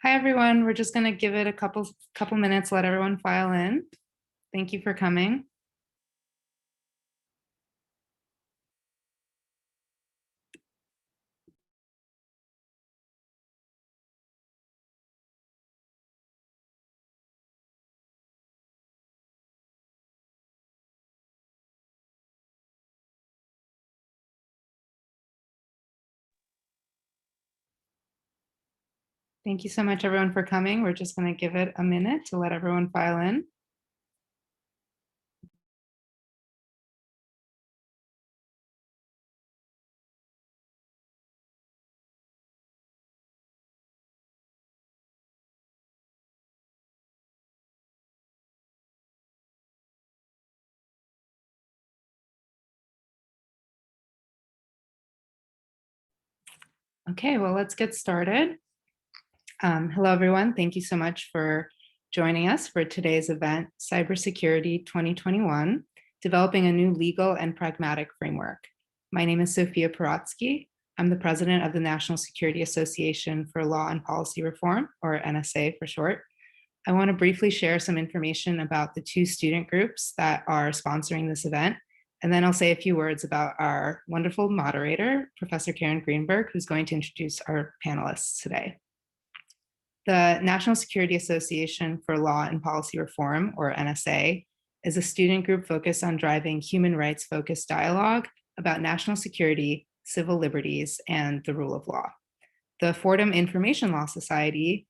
Hi, everyone. We're just going to give it a couple minutes, let everyone file in. Thank you for coming. Thank you so much, everyone, for coming. We're just going to give it a minute to let everyone file in. Okay, well, let's get started. Hello, everyone. Thank you so much for joining us for today's event, Cybersecurity 2021, Developing a New Legal and Pragmatic Framework. My name is Sophia Perotsky. I'm the president of the National Security Association for Law and Policy Reform, or NSA for short. I want to briefly share some information about the two student groups that are sponsoring this event. And then I'll say a few words about our wonderful moderator, Professor Karen Greenberg, who's going to introduce our panelists today. The National Security Association for Law and Policy Reform, or NSA, is a student group focused on driving human rights-focused dialogue about national security, civil liberties, and the rule of law. The Fordham Information Law Society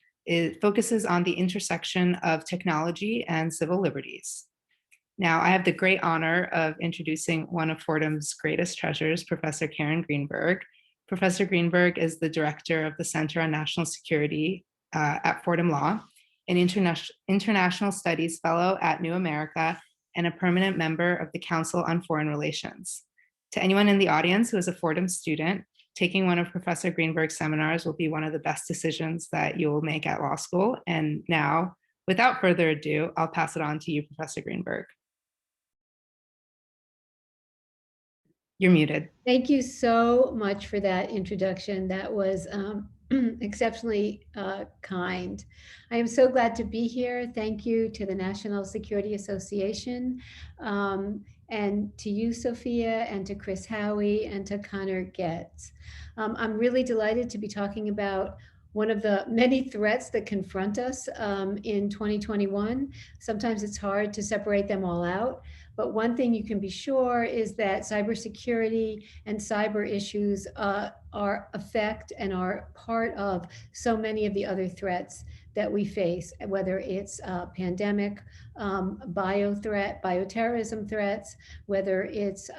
focuses on the intersection of technology and civil liberties. Now, I have the great honor of introducing one of Fordham's greatest treasures, Professor Karen Greenberg. Professor Greenberg is the director of the Center on National Security at Fordham Law, an international studies fellow at New America, and a permanent member of the Council on Foreign Relations. To anyone in the audience who is a Fordham student, taking one of Professor Greenberg's seminars will be one of the best decisions that you will make at law school. And now, without further ado, I'll pass it on to you, Professor Greenberg. You're muted. Thank you so much for that introduction. That was exceptionally kind. I am so glad to be here. Thank you to the National Security Association, and to you, Sophia, and to Chris Howie, and to Connor Getz. I'm really delighted to be talking about one of the many threats that confront us in 2021. Sometimes it's hard to separate them all out. But one thing you can be sure is that cybersecurity and cyber issues affect and are part of so many of the other threats that we face, whether it's pandemic, bioterrorism threats, whether it's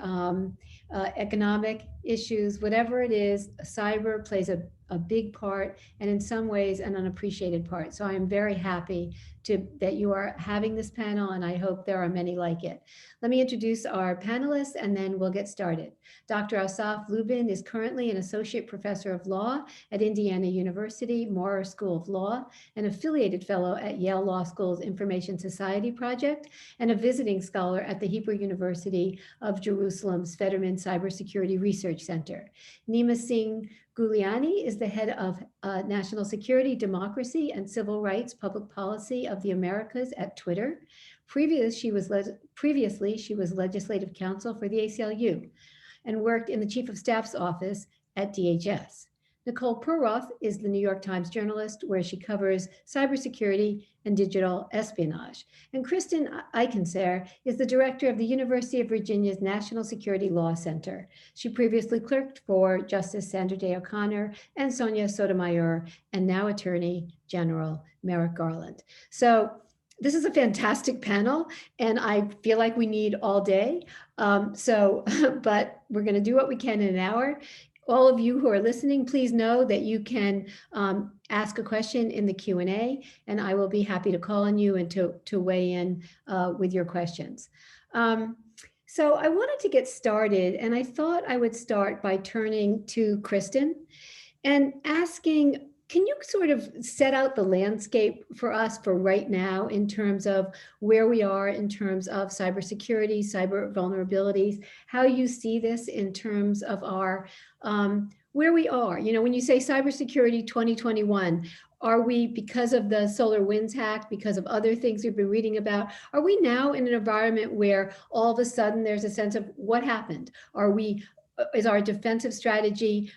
economic issues, whatever it is, cyber plays a big part, and in some ways an unappreciated part. So I am very happy that you are having this panel, and I hope there are many like it. Let me introduce our panelists, and then we'll get started. Dr. Asaf Lubin is currently an associate professor of law at Indiana University Maurer School of Law, an affiliated fellow at Yale Law School's Information Society Project, and a visiting scholar at the Hebrew University of Jerusalem's Fetterman Cybersecurity Research Center. Nima Singh Guliani is the head of National Security, Democracy, and Civil Rights Public Policy of the Americas at Twitter. Previously, she was legislative counsel for the ACLU and worked in the Chief of Staff's office at DHS. Nicole Perroth is the New York Times journalist, where she covers cybersecurity and digital espionage. And Kristen Eichensehr is the director of the University of Virginia's National Security Law Center. She previously clerked for Justice Sandra Day O'Connor and Sonia Sotomayor, and now Attorney General Merrick Garland. So this is a fantastic panel, and I feel like we need all day. But we're going to do what we can in an hour. All of you who are listening, please know that you can ask a question in the Q&A, and I will be happy to call on you and to weigh in with your questions. So I wanted to get started, and I thought I would start by turning to Kristen and asking, can you sort of set out the landscape for us for right now in terms of where we are in terms of cybersecurity, cyber vulnerabilities, how you see this in terms of our, where we are? You know, when you say cybersecurity 2021, Are we, because of the SolarWinds hack, because of other things we've been reading about, are we now in an environment where all of a sudden there's a sense of what happened? Is our defensive strategy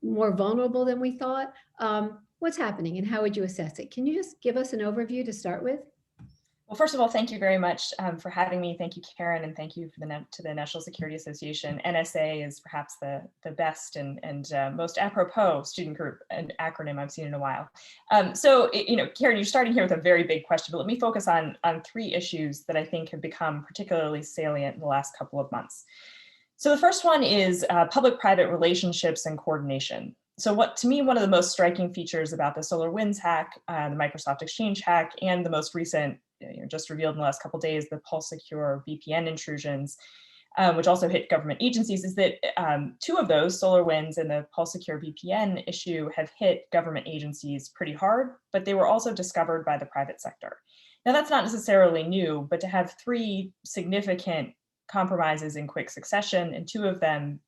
more vulnerable than we thought? What's happening and how would you assess it? Can you just give us an overview to start with? Well, first of all, thank you very much for having me. Thank you, Karen, and thank you to the National Security Association. NSA is perhaps the best and most apropos student group and acronym I've seen in a while. Karen, you're starting here with a very big question, but let me focus on three issues that I think have become particularly salient in the last couple of months. So the first one is public-private relationships and coordination. So to me, one of the most striking features about the SolarWinds hack, the Microsoft Exchange hack, and the most recent, just revealed in the last couple of days, the PulseSecure VPN intrusions, which also hit government agencies, is that two of those, SolarWinds and the PulseSecure VPN issue, have hit government agencies pretty hard, but they were also discovered by the private sector. Now, that's not necessarily new, but to have three significant compromises in quick succession, and two of them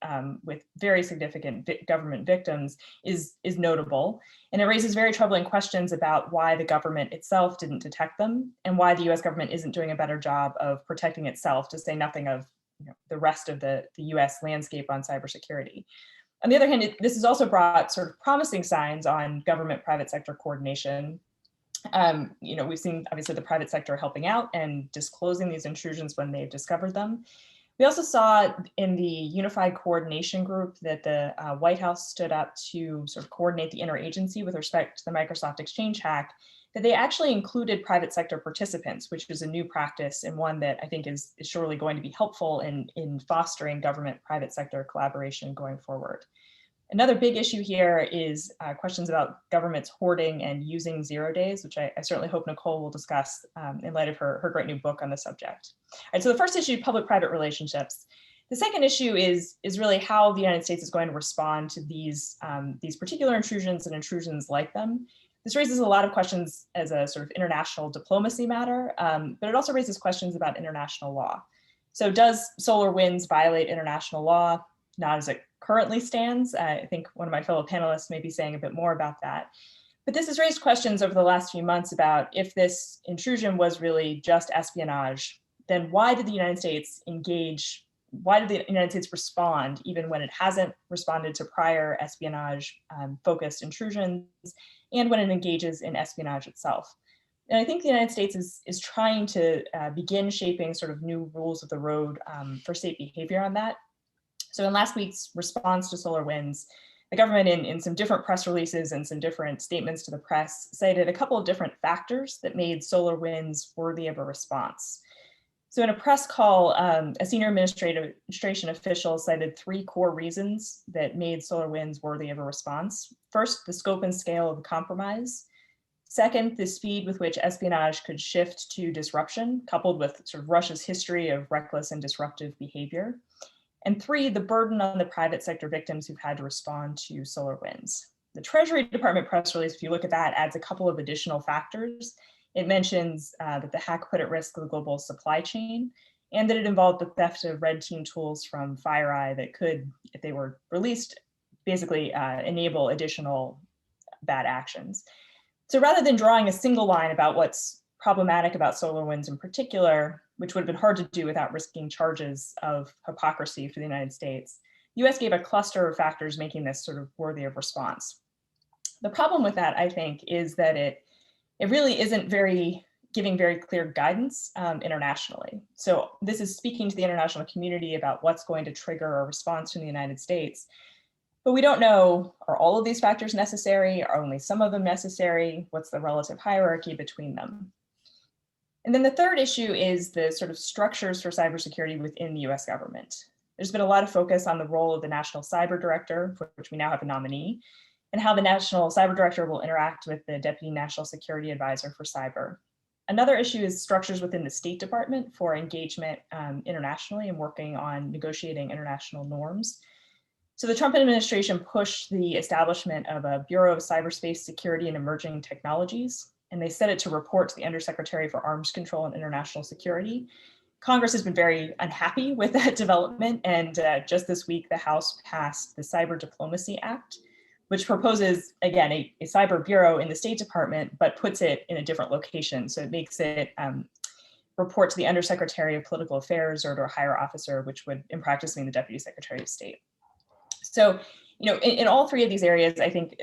with very significant government victims is notable. And it raises very troubling questions about why the government itself didn't detect them and why the US government isn't doing a better job of protecting itself, to say nothing of the rest of the US landscape on cybersecurity. On the other hand, this has also brought sort of promising signs on government-private sector coordination. We've seen obviously the private sector helping out and disclosing these intrusions when they've discovered them. We also saw in the Unified Coordination Group that the White House stood up to sort of coordinate the interagency with respect to the Microsoft Exchange hack, that they actually included private sector participants, which is a new practice and one that I think is surely going to be helpful in fostering government-private sector collaboration going forward. Another big issue here is questions about governments hoarding and using 0 days, which I certainly hope Nicole will discuss in light of her great new book on the subject. All right, so the first issue, public-private relationships. The second issue is really how the United States is going to respond to these particular intrusions and intrusions like them. This raises a lot of questions as a sort of international diplomacy matter, but it also raises questions about international law. So does SolarWinds violate international law? Not as it currently stands. I think one of my fellow panelists may be saying a bit more about that. But this has raised questions over the last few months about if this intrusion was really just espionage, then why did the United States engage? Why did the United States respond even when it hasn't responded to prior espionage focused intrusions and when it engages in espionage itself? And I think the United States is trying to begin shaping sort of new rules of the road for state behavior on that. So in last week's response to SolarWinds, the government in some different press releases and some different statements to the press cited a couple of different factors that made SolarWinds worthy of a response. So in a press call, a senior administration official cited three core reasons that made SolarWinds worthy of a response. First, the scope and scale of the compromise. Second, the speed with which espionage could shift to disruption, coupled with sort of Russia's history of reckless and disruptive behavior. And three, the burden on the private sector victims who've had to respond to SolarWinds. The Treasury Department press release, if you look at that, adds a couple of additional factors. It mentions that the hack put at risk the global supply chain and that it involved the theft of red team tools from FireEye that could, if they were released, basically enable additional bad actions. So rather than drawing a single line about what's problematic about SolarWinds in particular, which would have been hard to do without risking charges of hypocrisy for the United States, the US gave a cluster of factors making this sort of worthy of response. The problem with that, I think, is that it really isn't giving very clear guidance internationally. So this is speaking to the international community about what's going to trigger a response from the United States. But we don't know, are all of these factors necessary? Are only some of them necessary? What's the relative hierarchy between them? And then the third issue is the sort of structures for cybersecurity within the US government. There's been a lot of focus on the role of the National Cyber Director, for which we now have a nominee, and how the National Cyber Director will interact with the Deputy National Security Advisor for Cyber. Another issue is structures within the State Department for engagement internationally and working on negotiating international norms. So the Trump administration pushed the establishment of a Bureau of Cyberspace Security and Emerging Technologies, and they set it to report to the Undersecretary for Arms Control and International Security. Congress has been very unhappy with that development, and just this week, the House passed the Cyber Diplomacy Act, which proposes, again, a cyber bureau in the State Department, but puts it in a different location. So it makes it report to the Undersecretary of Political Affairs or to a higher officer, which would in practice mean the Deputy Secretary of State. So, in all three of these areas, I think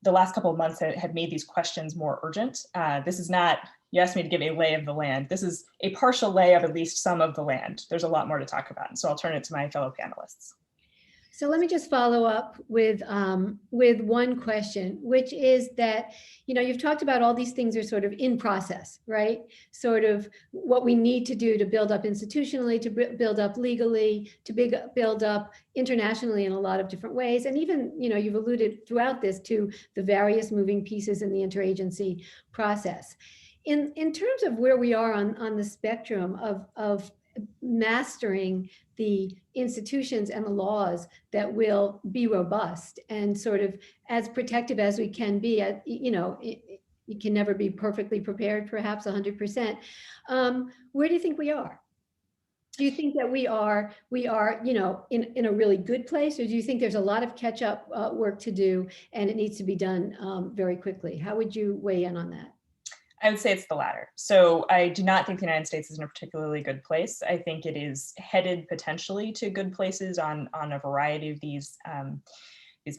the last couple of months have made these questions more urgent. This is not, you asked me to give a lay of the land. This is a partial lay of at least some of the land. There's a lot more to talk about. And so I'll turn it to my fellow panelists. So let me just follow up with one question, which is that, you've talked about all these things are sort of in process, right? Sort of what we need to do to build up institutionally, to build up legally, to build up internationally in a lot of different ways. And even, you've alluded throughout this to the various moving pieces in the interagency process. In terms of where we are on the spectrum of mastering the institutions and the laws that will be robust and sort of as protective as we can be, you can never be perfectly prepared, perhaps 100%. Where do you think we are? Do you think that we are, in a really good place, or do you think there's a lot of catch-up work to do and it needs to be done very quickly? How would you weigh in on that? I would say it's the latter. So I do not think the United States is in a particularly good place. I think it is headed potentially to good places on a variety of these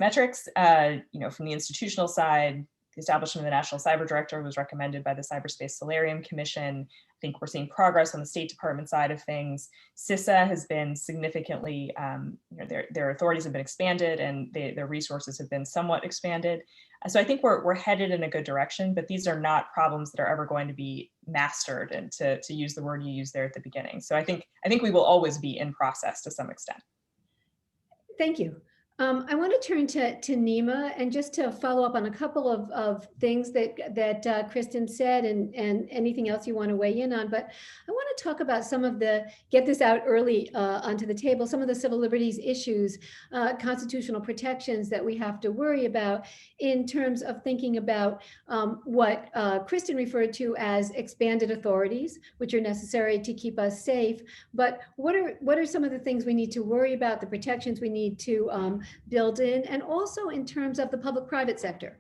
metrics. From the institutional side, the establishment of the National Cyber Director was recommended by the Cyberspace Solarium Commission. I think we're seeing progress on the State Department side of things. CISA has been significantly, their authorities have been expanded and their resources have been somewhat expanded. So I think we're headed in a good direction, but these are not problems that are ever going to be mastered, and to use the word you used there at the beginning. So I think we will always be in process to some extent. Thank you. I want to turn to Nima and just to follow up on a couple of things that Kristen said and anything else you want to weigh in on. But I want to talk about some of get this out early onto the table, some of the civil liberties issues, constitutional protections that we have to worry about in terms of thinking about what Kristen referred to as expanded authorities, which are necessary to keep us safe. But what are some of the things we need to worry about, the protections we need to build in, and also in terms of the public-private sector.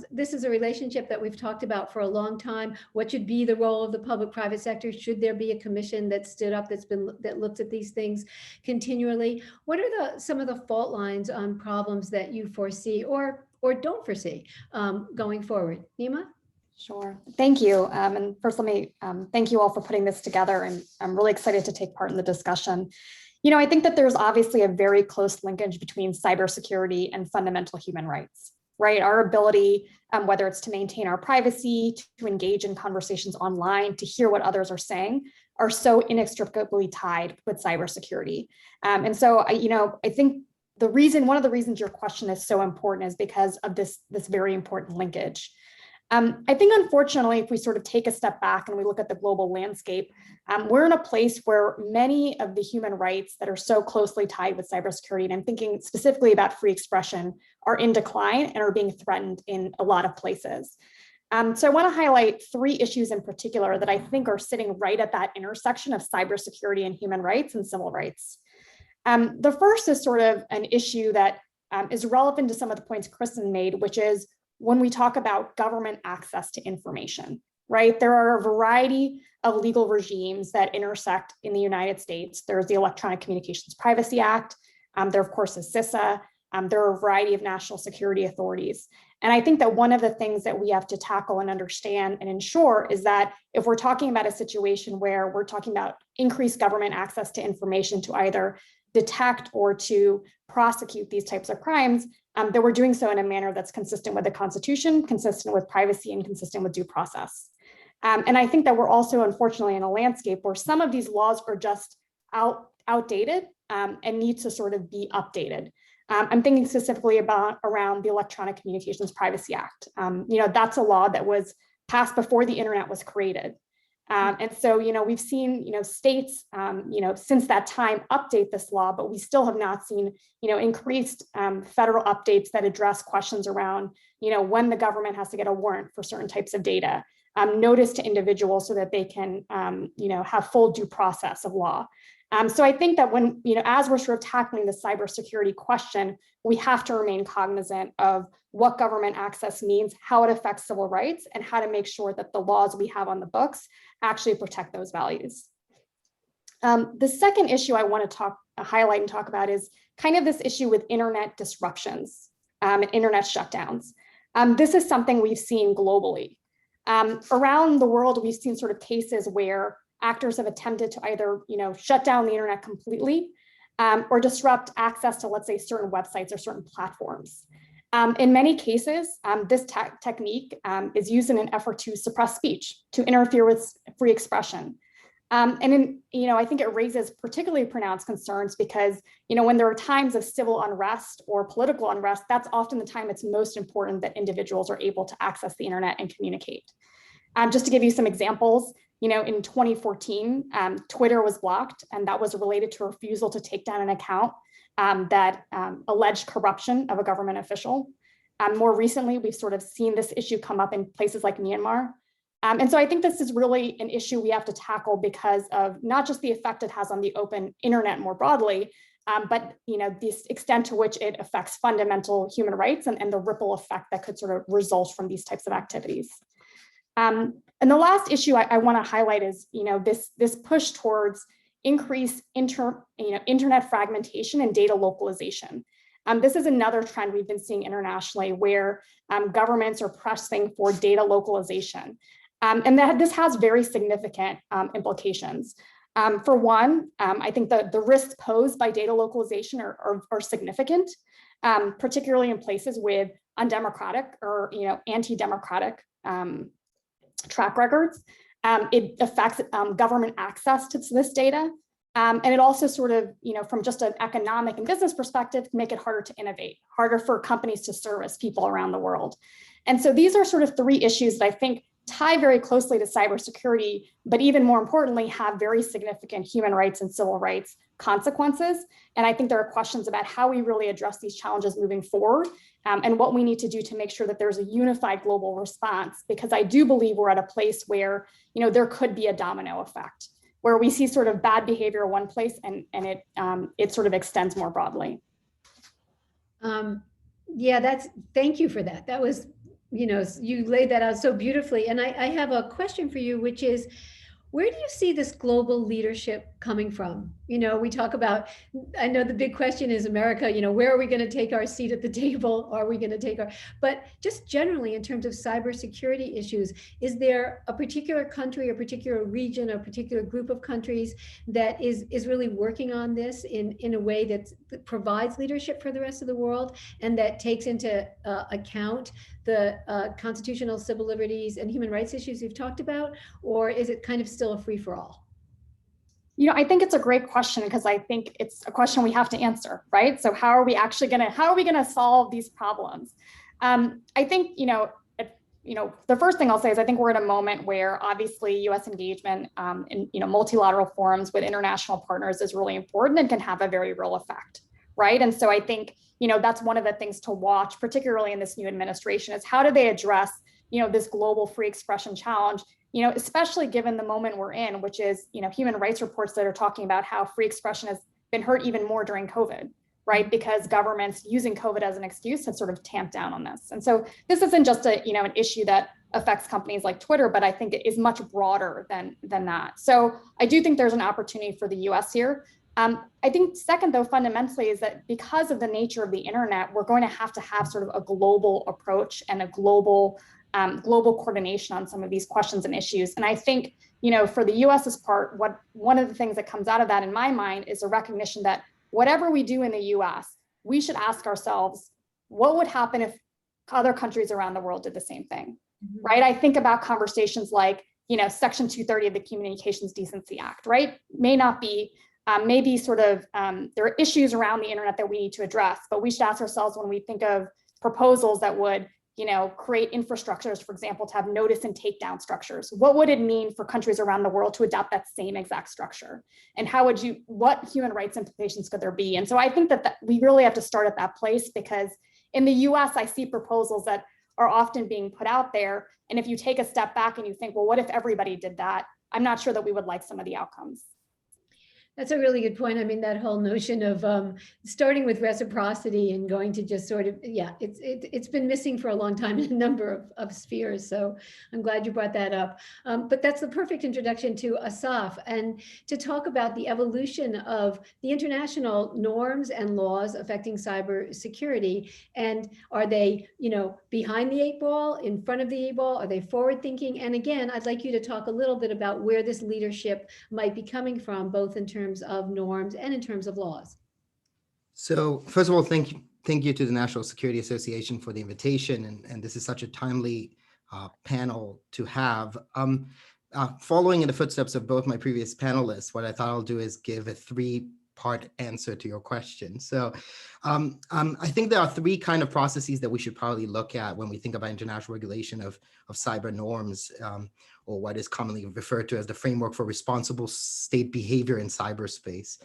This is a relationship that we've talked about for a long time. What should be the role of the public-private sector? Should there be a commission that stood up that looks at these things continually? What are some of the fault lines on problems that you foresee or don't foresee going forward? Nima? Sure. Thank you. And first, let me thank you all for putting this together. And I'm really excited to take part in the discussion. I think that there's obviously a very close linkage between cybersecurity and fundamental human rights, right? Our ability, whether it's to maintain our privacy, to engage in conversations online, to hear what others are saying, are so inextricably tied with cybersecurity. And so, I think one of the reasons your question is so important is because of this very important linkage. I think, unfortunately, if we sort of take a step back and we look at the global landscape, we're in a place where many of the human rights that are so closely tied with cybersecurity, and I'm thinking specifically about free expression, are in decline and are being threatened in a lot of places. So I want to highlight three issues in particular that I think are sitting right at that intersection of cybersecurity and human rights and civil rights. The first is sort of an issue that is relevant to some of the points Kristen made, which is when we talk about government access to information, right? There are a variety of legal regimes that intersect in the United States. There's the Electronic Communications Privacy Act. There, of course, is CISA. There are a variety of national security authorities. And I think that one of the things that we have to tackle and understand and ensure is that if we're talking about a situation where we're talking about increased government access to information to either detect or to prosecute these types of crimes, that we're doing so in a manner that's consistent with the Constitution, consistent with privacy, and consistent with due process. And I think that we're also, unfortunately, in a landscape where some of these laws are just outdated and need to sort of be updated. I'm thinking specifically around the Electronic Communications Privacy Act. That's a law that was passed before the internet was created. And so, we've seen, states, since that time update this law, but we still have not seen, increased federal updates that address questions around, when the government has to get a warrant for certain types of data, notice to individuals so that they can, have full due process of law. So I think that when, as we're sort of tackling the cybersecurity question, we have to remain cognizant of what government access means, how it affects civil rights, and how to make sure that the laws we have on the books actually protect those values. The second issue I want to highlight and talk about is kind of this issue with internet disruptions and internet shutdowns. This is something we've seen globally. Around the world, we've seen sort of cases where actors have attempted to either, shut down the internet completely or disrupt access to, let's say, certain websites or certain platforms. In many cases, this technique is used in an effort to suppress speech, to interfere with free expression. I think it raises particularly pronounced concerns because, when there are times of civil unrest or political unrest, that's often the time it's most important that individuals are able to access the internet and communicate. Just to give you some examples, in 2014, Twitter was blocked, and that was related to a refusal to take down an account that alleged corruption of a government official. More recently, we've sort of seen this issue come up in places like Myanmar. And so I think this is really an issue we have to tackle because of not just the effect it has on the open internet more broadly, but the extent to which it affects fundamental human rights and the ripple effect that could sort of result from these types of activities. And the last issue I want to highlight is, this push towards increased internet fragmentation and data localization. This is another trend we've been seeing internationally where governments are pressing for data localization. And this has very significant implications. For one, I think the risks posed by data localization are significant, particularly in places with undemocratic or anti-democratic track records. It affects government access to this data. And it also sort of, from just an economic and business perspective, can make it harder to innovate, harder for companies to service people around the world. And so these are sort of three issues that I think tie very closely to cybersecurity, but even more importantly, have very significant human rights and civil rights consequences. And I think there are questions about how we really address these challenges moving forward and what we need to do to make sure that there's a unified global response, because I do believe we're at a place where, there could be a domino effect, where we see sort of bad behavior in one place and it sort of extends more broadly. Thank you for that. That was, you laid that out so beautifully. And I have a question for you, which is, where do you see this global leadership coming from? We talk about, I know the big question is America, where are we going to take our seat at the table? Are we going to take but just generally in terms of cybersecurity issues, is there a particular country, a particular region, a particular group of countries that is really working on this in a way that provides leadership for the rest of the world and that takes into account the constitutional civil liberties and human rights issues you've talked about? Or is it kind of still a free-for-all? I think it's a great question because I think it's a question we have to answer, right? So how are we going to solve these problems? I think, the first thing I'll say is I think we're at a moment where obviously U.S. engagement in multilateral forums with international partners is really important and can have a very real effect, right? And so I think that's one of the things to watch, particularly in this new administration, is how do they address this global free expression challenge, especially given the moment we're in, which is human rights reports that are talking about how free expression has been hurt even more during COVID, right? Because governments using COVID as an excuse have sort of tamped down on this. And so this isn't just an issue that affects companies like Twitter, but I think it is much broader than that. So I do think there's an opportunity for the US here. I think second, though, fundamentally is that because of the nature of the internet, we're going to have sort of a global approach and a global coordination on some of these questions and issues. And I think, for the US's part, one of the things that comes out of that in my mind is a recognition that whatever we do in the US, we should ask ourselves, what would happen if other countries around the world did the same thing, right? I think about conversations like, Section 230 of the Communications Decency Act, right? Maybe sort of, there are issues around the internet that we need to address, but we should ask ourselves when we think of proposals that would create infrastructures, for example, to have notice and takedown structures. What would it mean for countries around the world to adopt that same exact structure? And what human rights implications could there be? And so I think that we really have to start at that place, because in the US, I see proposals that are often being put out there. And if you take a step back and you think, well, what if everybody did that? I'm not sure that we would like some of the outcomes. That's a really good point. I mean, that whole notion of starting with reciprocity and going to just sort of, yeah, it's been missing for a long time in a number of spheres. So I'm glad you brought that up. But that's the perfect introduction to Asaf, and to talk about the evolution of the international norms and laws affecting cybersecurity. And are they, behind the 8 ball, in front of the 8 ball? Are they forward thinking? And again, I'd like you to talk a little bit about where this leadership might be coming from, both in terms of norms and in terms of laws. So first of all, thank you to the National Security Association for the invitation, and this is such a timely panel to have. Following in the footsteps of both my previous panelists, what I thought I'll do is give a 3-part answer to your question. So I think there are 3 kind of processes that we should probably look at when we think about international regulation of cyber norms, or what is commonly referred to as the framework for responsible state behavior in cyberspace.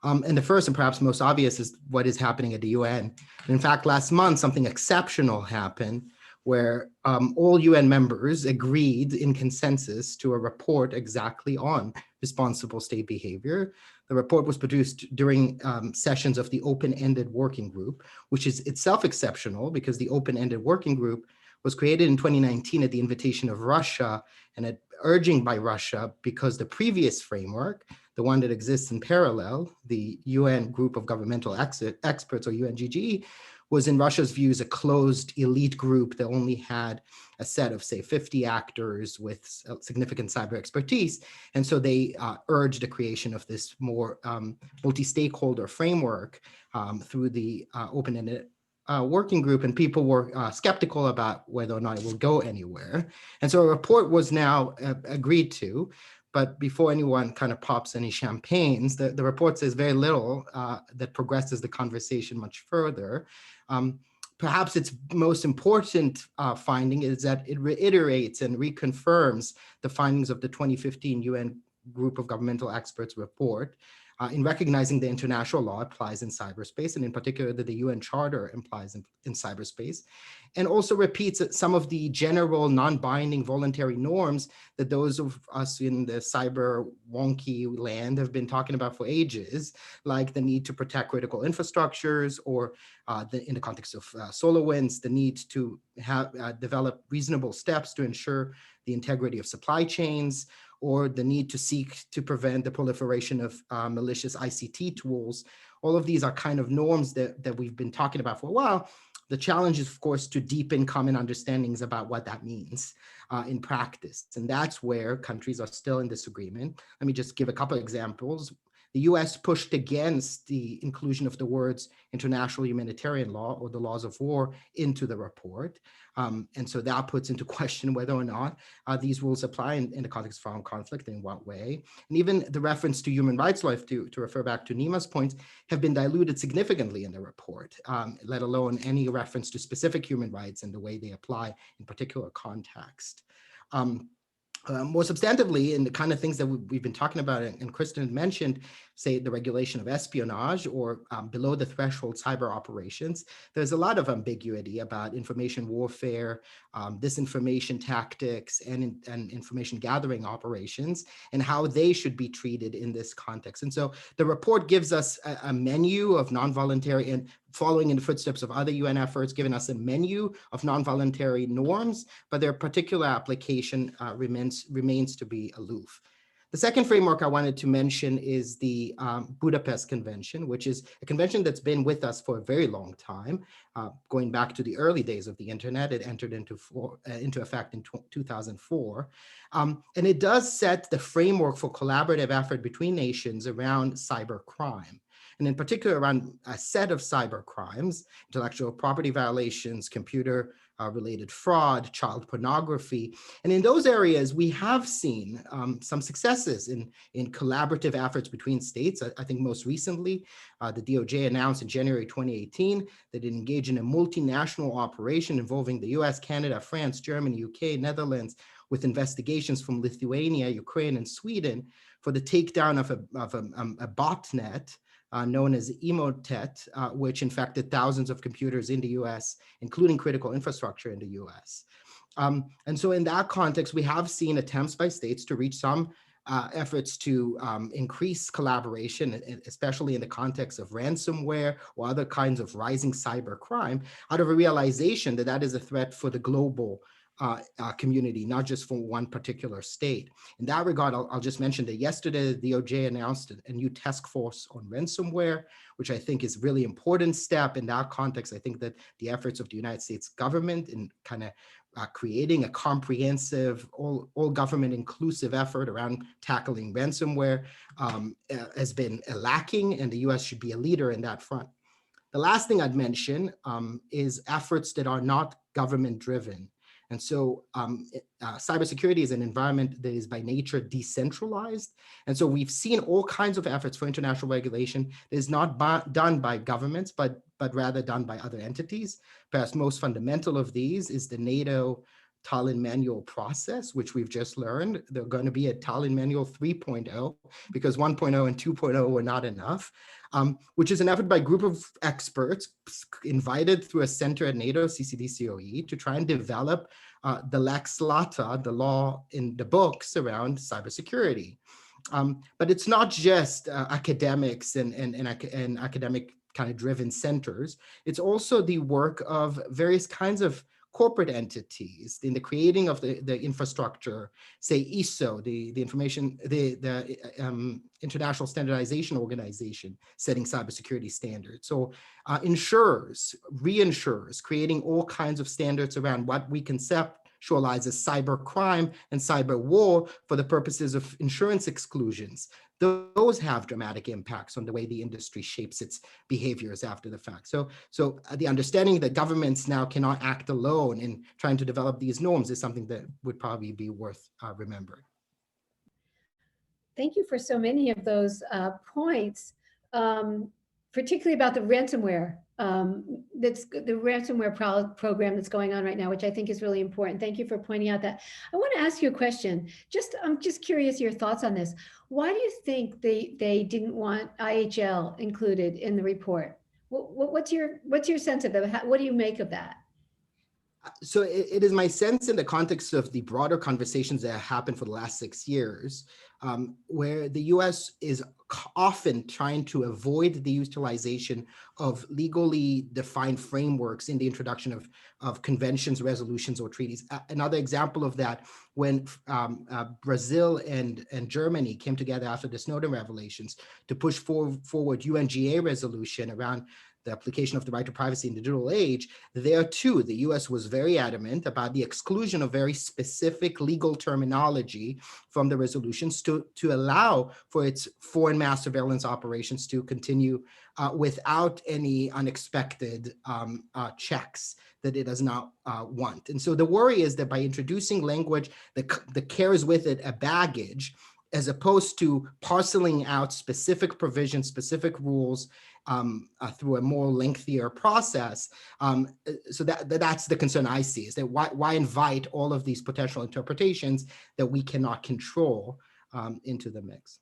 And the first and perhaps most obvious is what is happening at the UN. And in fact, last month, something exceptional happened where all UN members agreed in consensus to a report exactly on responsible state behavior. The report was produced during sessions of the open-ended working group, which is itself exceptional because the open-ended working group was created in 2019 at the invitation of Russia and at urging by Russia, because the previous framework, the one that exists in parallel, the UN Group of Governmental Experts, or UNGGE, was in Russia's views a closed elite group that only had a set of, say, 50 actors with significant cyber expertise. And so they urged the creation of this more multi-stakeholder framework through the open-ended working group, and people were skeptical about whether or not it will go anywhere. And so a report was now agreed to. But before anyone kind of pops any champagnes, the report says very little that progresses the conversation much further. Perhaps its most important finding is that it reiterates and reconfirms the findings of the 2015 UN Group of Governmental Experts report, in recognizing the international law applies in cyberspace, and in particular that the UN Charter applies in cyberspace, and also repeats some of the general non-binding voluntary norms that those of us in the cyber wonky land have been talking about for ages, like the need to protect critical infrastructures, or in the context of SolarWinds, the need to develop reasonable steps to ensure the integrity of supply chains, or the need to seek to prevent the proliferation of malicious ICT tools. All of these are kind of norms that we've been talking about for a while. The challenge is, of course, to deepen common understandings about what that means in practice. And that's where countries are still in disagreement. Let me just give a couple of examples. The US pushed against the inclusion of the words international humanitarian law, or the laws of war, into the report. And so that puts into question whether or not these rules apply in the context of armed conflict, and in what way. And even the reference to human rights law, to refer back to Nima's points, have been diluted significantly in the report, let alone any reference to specific human rights and the way they apply in particular context. More substantively, in the kind of things that we've been talking about, and Kristen mentioned, say the regulation of espionage, or below the threshold cyber operations, there's a lot of ambiguity about information warfare, disinformation tactics, and information gathering operations, and how they should be treated in this context. And so the report gives us a menu of non-voluntary, and following in the footsteps of other UN efforts, giving us a menu of non-voluntary norms, but their particular application remains to be aloof. The second framework I wanted to mention is the Budapest Convention, which is a convention that's been with us for a very long time, going back to the early days of the internet. It entered into effect in 2004. And it does set the framework for collaborative effort between nations around cyber crime, and in particular around a set of cyber crimes: intellectual property violations, computer related fraud, child pornography. And in those areas, we have seen some successes in collaborative efforts between states. I think most recently, the DOJ announced in January 2018 that it engaged in a multinational operation involving the US, Canada, France, Germany, UK, Netherlands, with investigations from Lithuania, Ukraine, and Sweden for the takedown of a botnet known as Emotet, which infected thousands of computers in the US, including critical infrastructure in the US. And so in that context, we have seen attempts by states to reach some efforts to increase collaboration, especially in the context of ransomware or other kinds of rising cyber crime, out of a realization that that is a threat for the global community, not just for one particular state. In that regard, I'll just mention that yesterday, the DOJ announced a new task force on ransomware, which I think is a really important step. In that context, I think that the efforts of the United States government in kind of creating a comprehensive, all government inclusive effort around tackling ransomware has been lacking, and the US should be a leader in that front. The last thing I'd mention is efforts that are not government driven. And so cybersecurity is an environment that is by nature decentralized. And so we've seen all kinds of efforts for international regulation that is not done by governments, but rather done by other entities. Perhaps most fundamental of these is the NATO Tallinn Manual process, which we've just learned. They're going to be a Tallinn Manual 3.0 because 1.0 and 2.0 were not enough, which is an effort by a group of experts invited through a center at NATO, CCDCOE, to try and develop the lex lata, the law in the books around cybersecurity. But it's not just academics and academic kind of driven centers. It's also the work of various kinds of corporate entities in the creating of the infrastructure, say ISO, the International Standardization Organization, setting cybersecurity standards. So insurers, reinsurers, creating all kinds of standards around what we conceptualize as cyber crime and cyber war for the purposes of insurance exclusions. Those have dramatic impacts on the way the industry shapes its behaviors after the fact. So the understanding that governments now cannot act alone in trying to develop these norms is something that would probably be worth remembering. Thank you for so many of those points, particularly about the ransomware. That's the ransomware program that's going on right now, which I think is really important. Thank you for pointing out that. I want to ask you a question. I'm just curious your thoughts on this. Why do you think they didn't want IHL included in the report? What's your sense of that? What do you make of that? So it is my sense in the context of the broader conversations that have happened for the last 6 years, where the US is often trying to avoid the utilization of legally defined frameworks in the introduction of conventions, resolutions, or treaties. Another example of that, when Brazil and Germany came together after the Snowden revelations to push forward UNGA resolution around the application of the right to privacy in the digital age, there too, the US was very adamant about the exclusion of very specific legal terminology from the resolutions to allow for its foreign mass surveillance operations to continue without any unexpected checks that it does not want. And so the worry is that by introducing language that carries with it a baggage, as opposed to parceling out specific provisions, specific rules through a more lengthier process. So that's the concern I see, is that why invite all of these potential interpretations that we cannot control into the mix?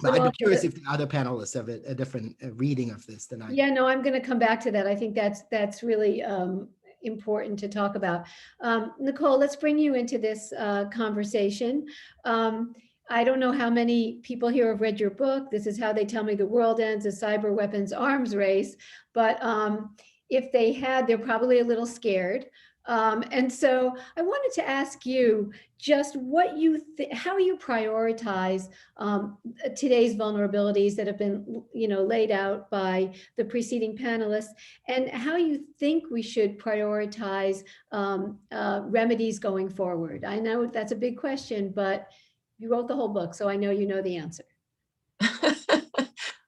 But I'd be curious if the other panelists have a different reading of this than I do. Yeah, no, I'm going to come back to that. I think that's really important to talk about. Nicole, let's bring you into this conversation. I don't know how many people here have read your book. This is How They Tell Me the World Ends, a Cyber Weapons Arms Race. But if they had, they're probably a little scared. And so I wanted to ask you just what how you prioritize today's vulnerabilities that have been, laid out by the preceding panelists, and how you think we should prioritize remedies going forward. I know that's a big question, but you wrote the whole book, so I know you know the answer.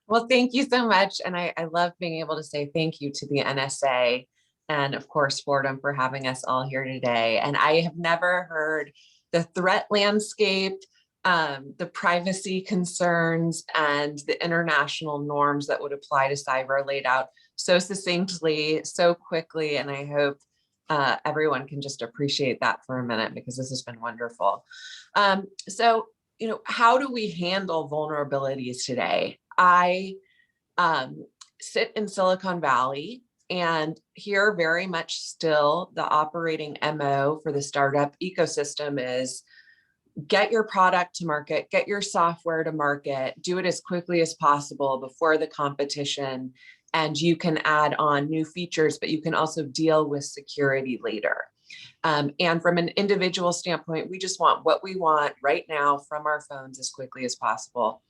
Well, thank you so much. And I love being able to say thank you to the NSA and of course, Fordham for having us all here today. And I have never heard the threat landscape, the privacy concerns, and the international norms that would apply to cyber laid out so succinctly, so quickly. And I hope everyone can just appreciate that for a minute, because this has been wonderful. So how do we handle vulnerabilities today? I sit in Silicon Valley, and here very much still the operating MO for the startup ecosystem is get your product to market, get your software to market, do it as quickly as possible before the competition, and you can add on new features, but you can also deal with security later. And from an individual standpoint, we just want what we want right now from our phones as quickly as possible.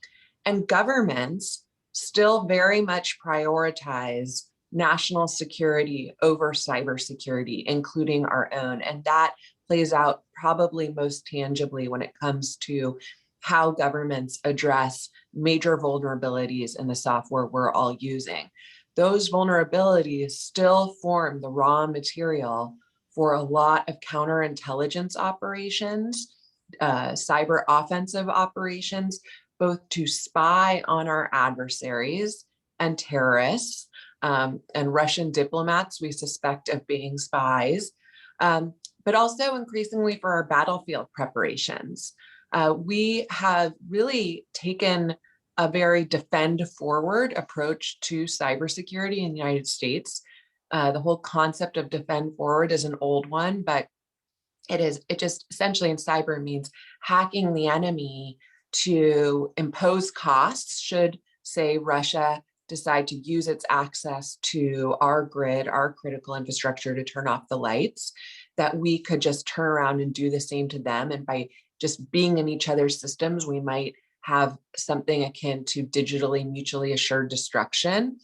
And governments still very much prioritize national security over cybersecurity, including our own. And that plays out probably most tangibly when it comes to how governments address major vulnerabilities in the software we're all using. Those vulnerabilities still form the raw material for a lot of counterintelligence operations, cyber offensive operations, both to spy on our adversaries and terrorists, and Russian diplomats we suspect of being spies, but also increasingly for our battlefield preparations. We have really taken a very defend forward approach to cybersecurity in the United States. The whole concept of defend forward is an old one, but it just essentially in cyber means hacking the enemy to impose costs should, say, Russia decide to use its access to our grid, our critical infrastructure to turn off the lights, that we could just turn around and do the same to them. And by just being in each other's systems, we might have something akin to digitally mutually assured destruction.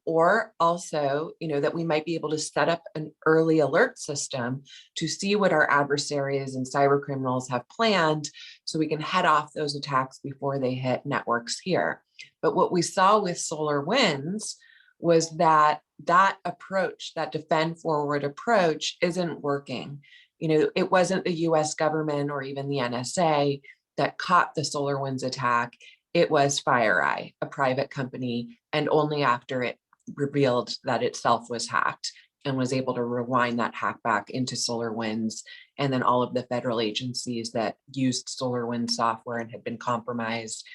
Or also, that we might be able to set up an early alert system to see what our adversaries and cyber criminals have planned so we can head off those attacks before they hit networks here. But what we saw with SolarWinds was that approach, that defend forward approach, isn't working. It wasn't the US government or even the NSA that caught the SolarWinds attack. It was FireEye, a private company, and only after it revealed that itself was hacked and was able to rewind that hack back into SolarWinds, and then all of the federal agencies that used SolarWinds software and had been compromised.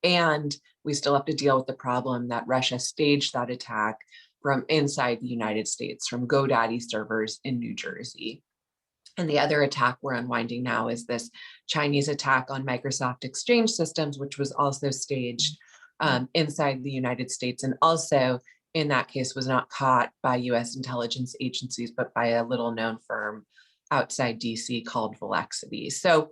And we still have to deal with the problem that Russia staged that attack from inside the United States, from GoDaddy servers in New Jersey. And the other attack we're unwinding now is this Chinese attack on Microsoft Exchange systems, which was also staged inside the United States, and also in that case was not caught by US intelligence agencies, but by a little known firm outside DC called Velexity. So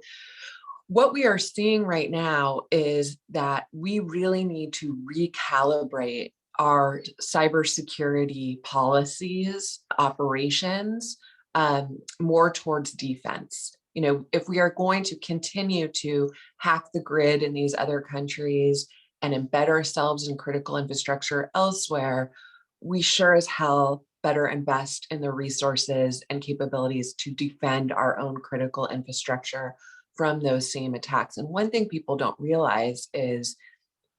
what we are seeing right now is that we really need to recalibrate our cybersecurity policies, operations, more towards defense. If we are going to continue to hack the grid in these other countries and embed ourselves in critical infrastructure elsewhere, we sure as hell better invest in the resources and capabilities to defend our own critical infrastructure from those same attacks. And one thing people don't realize is,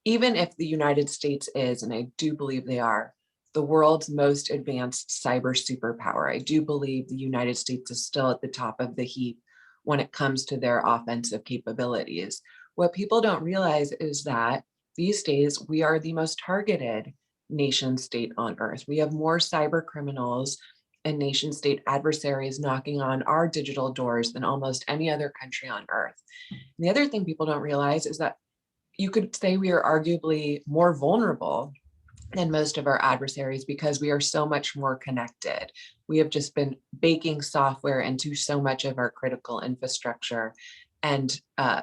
even if the United States is, and I do believe they are, the world's most advanced cyber superpower, I do believe the United States is still at the top of the heap when it comes to their offensive capabilities. What people don't realize is that these days we are the most targeted nation state on earth. We have more cyber criminals and nation state adversaries knocking on our digital doors than almost any other country on earth. And the other thing people don't realize is that you could say we are arguably more vulnerable than most of our adversaries because we are so much more connected. We have just been baking software into so much of our critical infrastructure and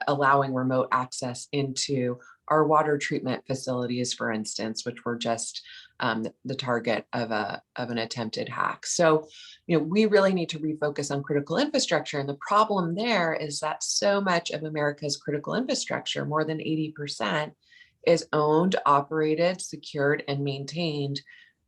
allowing remote access into our water treatment facilities, for instance, which were just the target of an attempted hack. So, we really need to refocus on critical infrastructure. And the problem there is that so much of America's critical infrastructure, more than 80%, is owned, operated, secured, and maintained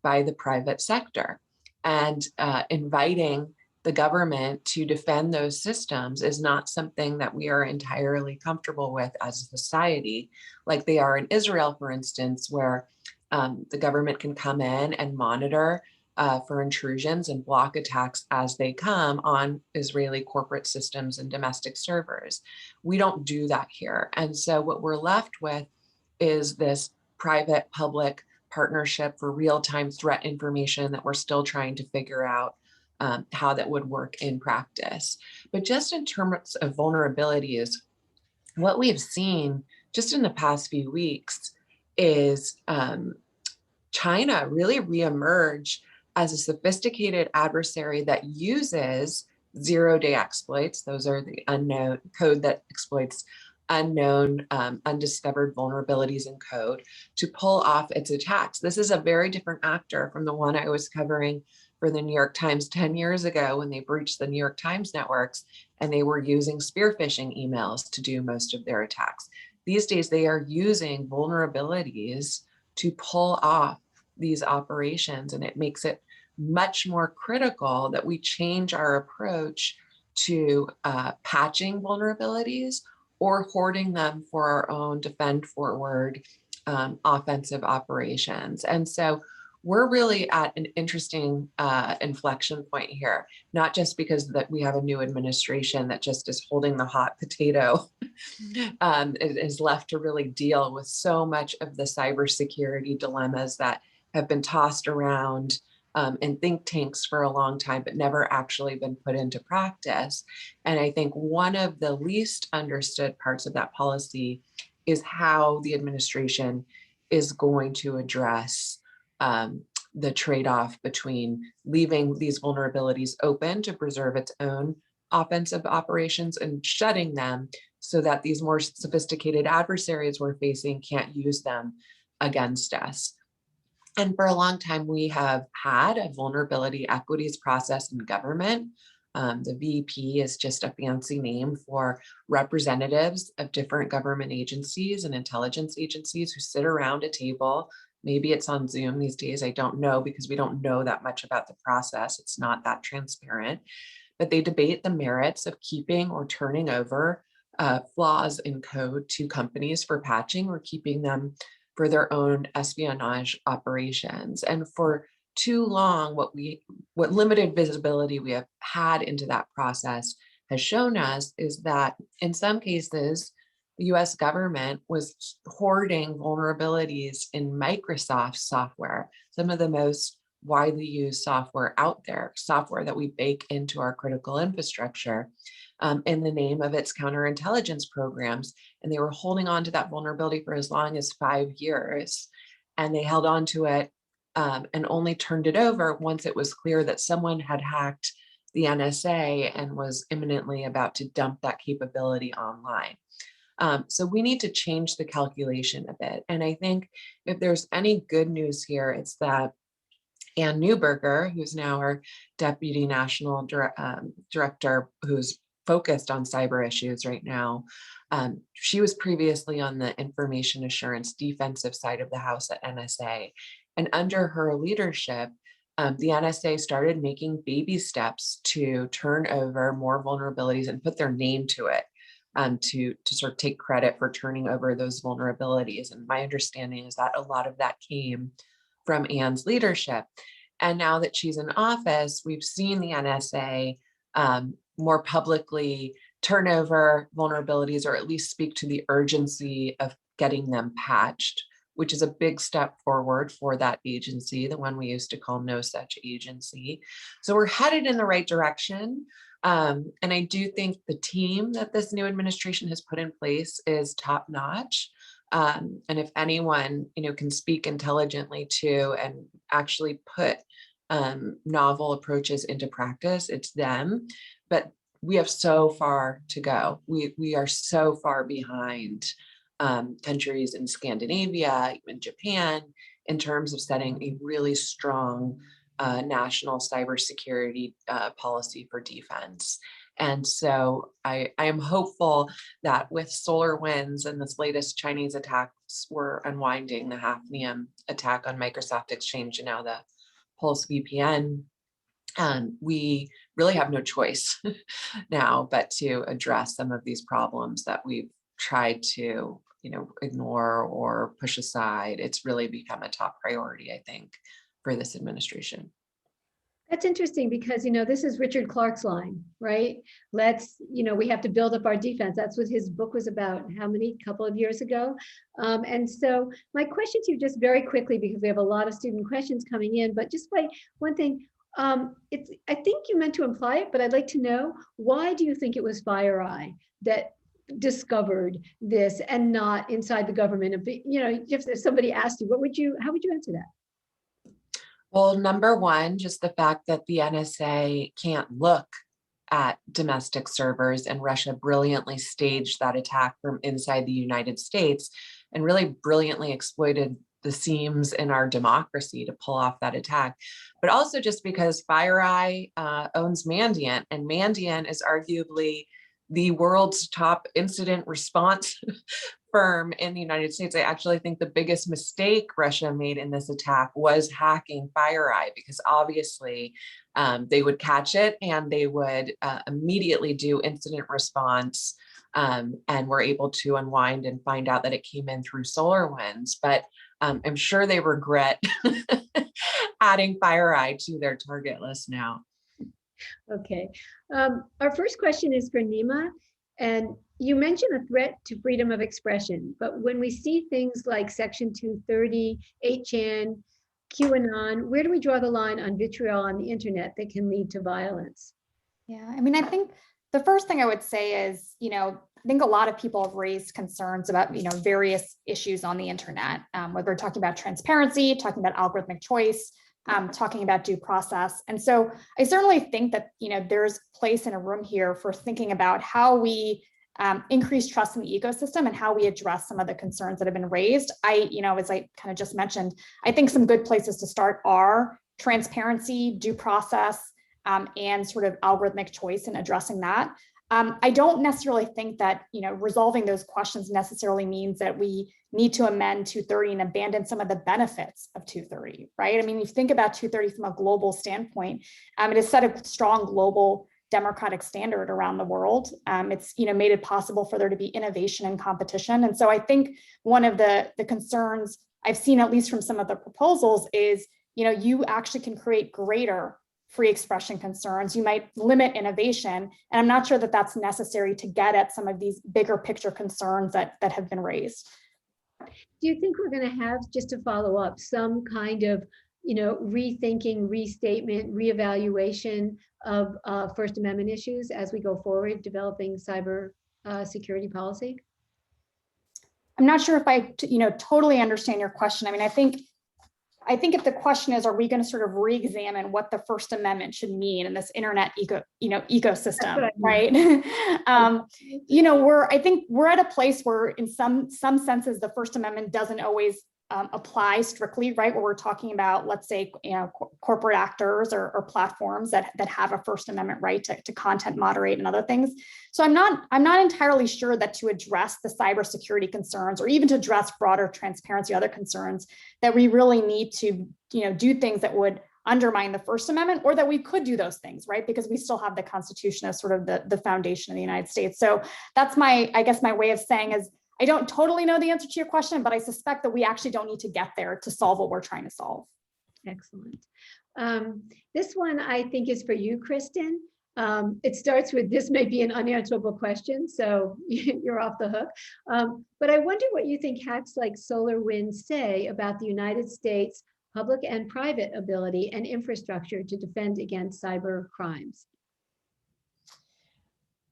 by the private sector. And inviting the government to defend those systems is not something that we are entirely comfortable with as a society, like they are in Israel, for instance, where the government can come in and monitor for intrusions and block attacks as they come on Israeli corporate systems and domestic servers. We don't do that here. And so what we're left with is this private-public partnership for real-time threat information that we're still trying to figure out how that would work in practice. But just in terms of vulnerabilities, what we've seen just in the past few weeks is China really reemerge as a sophisticated adversary that uses zero-day exploits. Those are the unknown code that exploits unknown, undiscovered vulnerabilities in code to pull off its attacks. This is a very different actor from the one I was covering for the New York Times 10 years ago when they breached the New York Times networks and they were using spear phishing emails to do most of their attacks. These days, they are using vulnerabilities to pull off these operations, and it makes it much more critical that we change our approach to patching vulnerabilities or hoarding them for our own defend forward offensive operations. And so we're really at an interesting inflection point here, not just because that we have a new administration that just is holding the hot potato is left to really deal with so much of the cybersecurity dilemmas that have been tossed around in think tanks for a long time, but never actually been put into practice. And I think one of the least understood parts of that policy is how the administration is going to address the trade-off between leaving these vulnerabilities open to preserve its own offensive operations and shutting them so that these more sophisticated adversaries we're facing can't use them against us. And for a long time, we have had a vulnerability equities process in government. The VP is just a fancy name for representatives of different government agencies and intelligence agencies who sit around a table. Maybe it's on Zoom these days, I don't know, because we don't know that much about the process. It's not that transparent, but they debate the merits of keeping or turning over flaws in code to companies for patching or keeping them for their own espionage operations. And for too long, what limited visibility we have had into that process has shown us is that in some cases, the US government was hoarding vulnerabilities in Microsoft software, some of the most widely used software out there, software that we bake into our critical infrastructure in the name of its counterintelligence programs. And they were holding on to that vulnerability for as long as 5 years. And they held on to it and only turned it over once it was clear that someone had hacked the NSA and was imminently about to dump that capability online. So we need to change the calculation a bit. And I think if there's any good news here, it's that Ann Neuberger, who's now our Deputy National Director, who's focused on cyber issues right now. She was previously on the information assurance defensive side of the house at NSA. And under her leadership, the NSA started making baby steps to turn over more vulnerabilities and put their name to it. To sort of take credit for turning over those vulnerabilities. And my understanding is that a lot of that came from Ann's leadership. And now that she's in office, we've seen the NSA more publicly turn over vulnerabilities, or at least speak to the urgency of getting them patched, which is a big step forward for that agency, the one we used to call no such agency. So we're headed in the right direction. And I do think the team that this new administration has put in place is top notch. And if anyone, can speak intelligently to and actually put novel approaches into practice, it's them. But we have so far to go. We are so far behind countries in Scandinavia, even Japan, in terms of setting a really strong national cybersecurity policy for defense. And so I am hopeful that with SolarWinds and this latest Chinese attacks, we're unwinding the Hafnium attack on Microsoft Exchange and now the Pulse VPN. We really have no choice now but to address some of these problems that we've tried to ignore or push aside. It's really become a top priority, I think, for this administration. That's interesting because, this is Richard Clarke's line, right? We have to build up our defense. That's what his book was about, couple of years ago. And so my question to you just very quickly, because we have a lot of student questions coming in, but just one thing, I think you meant to imply it, but I'd like to know, why do you think it was FireEye that discovered this and not inside the government? If somebody asked you, how would you answer that? Well, number one, just the fact that the NSA can't look at domestic servers, and Russia brilliantly staged that attack from inside the United States and really brilliantly exploited the seams in our democracy to pull off that attack. But also just because FireEye owns Mandiant, and Mandiant is arguably the world's top incident response firm in the United States. I actually think the biggest mistake Russia made in this attack was hacking FireEye, because obviously they would catch it and they would immediately do incident response, and were able to unwind and find out that it came in through SolarWinds. But I'm sure they regret adding FireEye to their target list now. Okay. Our first question is for Nima. And you mentioned a threat to freedom of expression, but when we see things like Section 230, 8chan, QAnon, where do we draw the line on vitriol on the internet that can lead to violence? Yeah, I mean, I think the first thing I would say is, I think a lot of people have raised concerns about, various issues on the internet, whether we're talking about transparency, talking about algorithmic choice, talking about due process. And so I certainly think that, there's place in a room here for thinking about how we increase trust in the ecosystem and how we address some of the concerns that have been raised. As I kind of just mentioned, I think some good places to start are transparency, due process, and sort of algorithmic choice in addressing that. I don't necessarily think that, resolving those questions necessarily means that we need to amend 230 and abandon some of the benefits of 230, right? I mean, if you think about 230 from a global standpoint, it has set a strong global democratic standard around the world. It's, made it possible for there to be innovation and competition. And so I think one of the concerns I've seen, at least from some of the proposals, is, you actually can create greater free expression concerns. You might limit innovation. And I'm not sure that that's necessary to get at some of these bigger picture concerns that have been raised. Do you think we're going to have, just to follow up, some kind of, rethinking, restatement, reevaluation of First Amendment issues as we go forward, developing cyber security policy? I'm not sure if I, totally understand your question. I mean, I think if the question is, are we going to sort of re-examine what the First Amendment should mean in this internet ecosystem, right? I think we're at a place where, in some senses, the First Amendment doesn't always apply strictly, right? Where we're talking about, let's say, corporate actors or platforms that have a First Amendment right to content moderate and other things. So I'm not entirely sure that to address the cybersecurity concerns, or even to address broader transparency, other concerns, that we really need to, do things that would undermine the First Amendment, or that we could do those things, right? Because we still have the Constitution as sort of the foundation of the United States. So that's my way of saying is, I don't totally know the answer to your question, but I suspect that we actually don't need to get there to solve what we're trying to solve. Excellent. This one I think is for you, Kristen. It starts with, this may be an unanswerable question, so you're off the hook. But I wonder what you think hacks like SolarWinds say about the United States public and private ability and infrastructure to defend against cyber crimes.